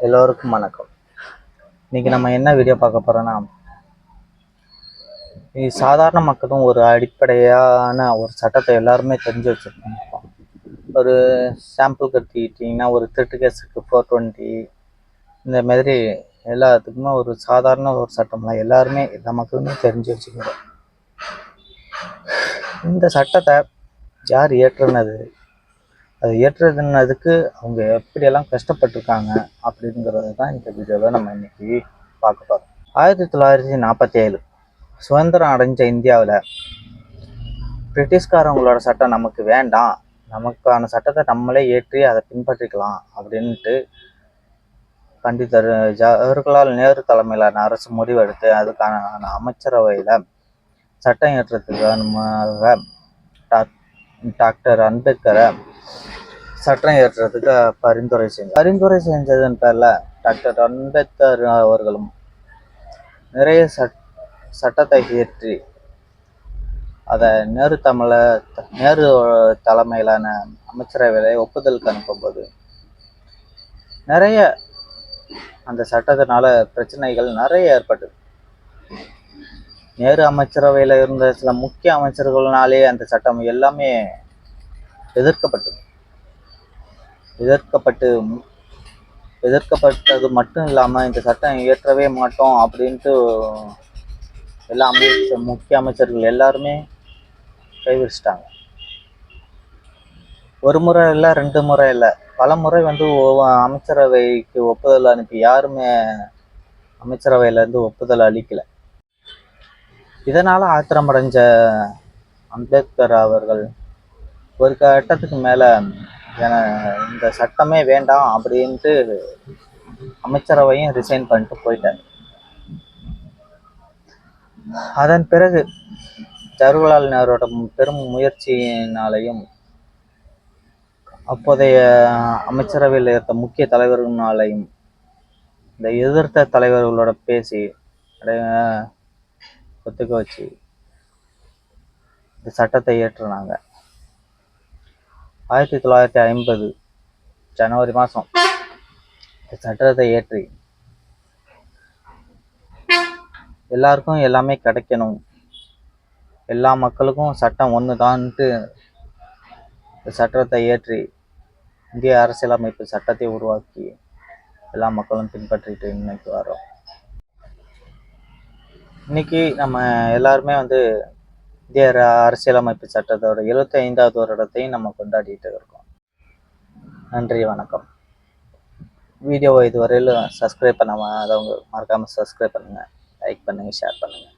எல்லோருக்கும் வணக்கம். இன்னைக்கு நம்ம என்ன வீடியோ பார்க்க போறோம்னா, சாதாரண மக்களும் ஒரு அடிப்படையான ஒரு சட்டத்தை எல்லாருமே தெரிஞ்சு வச்சிருக்கோம். ஒரு சாம்பிள் கட்டிக்கிட்டிங்கன்னா ஒரு திருட்டு கேஸுக்கு 420 இந்த மாதிரி எல்லாத்துக்குமே ஒரு சாதாரண ஒரு சட்டம்லாம் எல்லாருமே எல்லா மக்களுமே தெரிஞ்சு வச்சுக்கிறோம். இந்த சட்டத்தை யார் இயற்றுனது, அது இயற்றுனதுக்கு அவங்க எப்படியெல்லாம் கஷ்டப்பட்டிருக்காங்க அப்படிங்கிறது தான் இந்த வீடியோவில் நம்ம இன்னைக்கு பார்க்க போகிறோம். 1947 சுதந்திரம் அடைஞ்ச இந்தியாவில் பிரிட்டிஷ்காரவங்களோட சட்டம் நமக்கு வேண்டாம், நமக்கான சட்டத்தை நம்மளே ஏற்றி அதை பின்பற்றிக்கலாம் அப்படின்ட்டு பண்டிதர் ஜவஹர்லால் நேரு தலைமையிலான அரசு முடிவெடுத்து அதுக்கான அமைச்சரவையில் சட்டம் ஏற்றத்துக்கான டாக்டர் அம்பேத்கரை சட்டம் ஏற்றுறதுக்கு பரிந்துரை செஞ்சதன் பேரில் டாக்டர் அம்பேத்கர் அவர்களும் நிறைய சட்டத்தை இயற்றி அதை நேரு தலைமையிலான அமைச்சரவையை ஒப்புதலுக்கு அனுப்பும்போது நிறைய அந்த சட்டத்தினால பிரச்சனைகள் நிறைய ஏற்பட்டது. நேரு அமைச்சரவையில் இருந்த சில முக்கிய அமைச்சர்கள்னாலே அந்த சட்டம் எல்லாமே எதிர்க்கப்பட்டது மட்டும் இல்லாமல் இந்த சட்டம் இயற்றவே மாட்டோம் அப்படின்ட்டு எல்லா முக்கிய அமைச்சர்கள் எல்லாருமே கைவிரிச்சிட்டாங்க. ஒரு முறை இல்லை, 2 முறை இல்லை, பல முறை அமைச்சரவைக்கு ஒப்புதல் அனுப்பி யாருமே அமைச்சரவையிலேருந்து ஒப்புதல் அளிக்கலை. இதனால் ஆத்திரமடைஞ்ச அம்பேத்கர் அவர்கள் ஒரு கட்டத்துக்கு மேலே இந்த சட்டமே வேண்டாம் அப்படின்ட்டு அமைச்சரவையும் ரிசைன் பண்ணிட்டு போயிட்டார். அதன் பிறகு ஜவஹர்லால் நேருவோட பெரும் முயற்சியினாலையும் அப்போதைய அமைச்சரவையில் இருந்த முக்கிய தலைவர்களாலையும் இந்த எதிர்த்த தலைவர்களோட பேசி ஒத்துக்க வச்சு இந்த சட்டத்தை ஏற்றுனாங்க. 1950 ஜனவரி மாதம் இந்த சட்டத்தை ஏற்றி எல்லாருக்கும் எல்லாமே கிடைக்கணும், எல்லா மக்களுக்கும் சட்டம் ஒன்று தான்ட்டு சட்டத்தை ஏற்றி இந்திய அரசியலமைப்பு சட்டத்தை உருவாக்கி எல்லா மக்களும் பின்பற்றிட்டு இன்னைக்கு வரோம். இன்னைக்கு நம்ம எல்லாருமே இந்திய அரசியலமைப்பு சட்டத்தோட 75வது வருடத்தையும் நம்ம கொண்டாடிட்டு இருக்கோம். நன்றி, வணக்கம். வீடியோவை இதுவரையிலும் சப்ஸ்கிரைப் பண்ணாதவங்க மறக்காமல் சப்ஸ்கிரைப் பண்ணுங்கள், லைக் பண்ணுங்கள், ஷேர் பண்ணுங்கள்.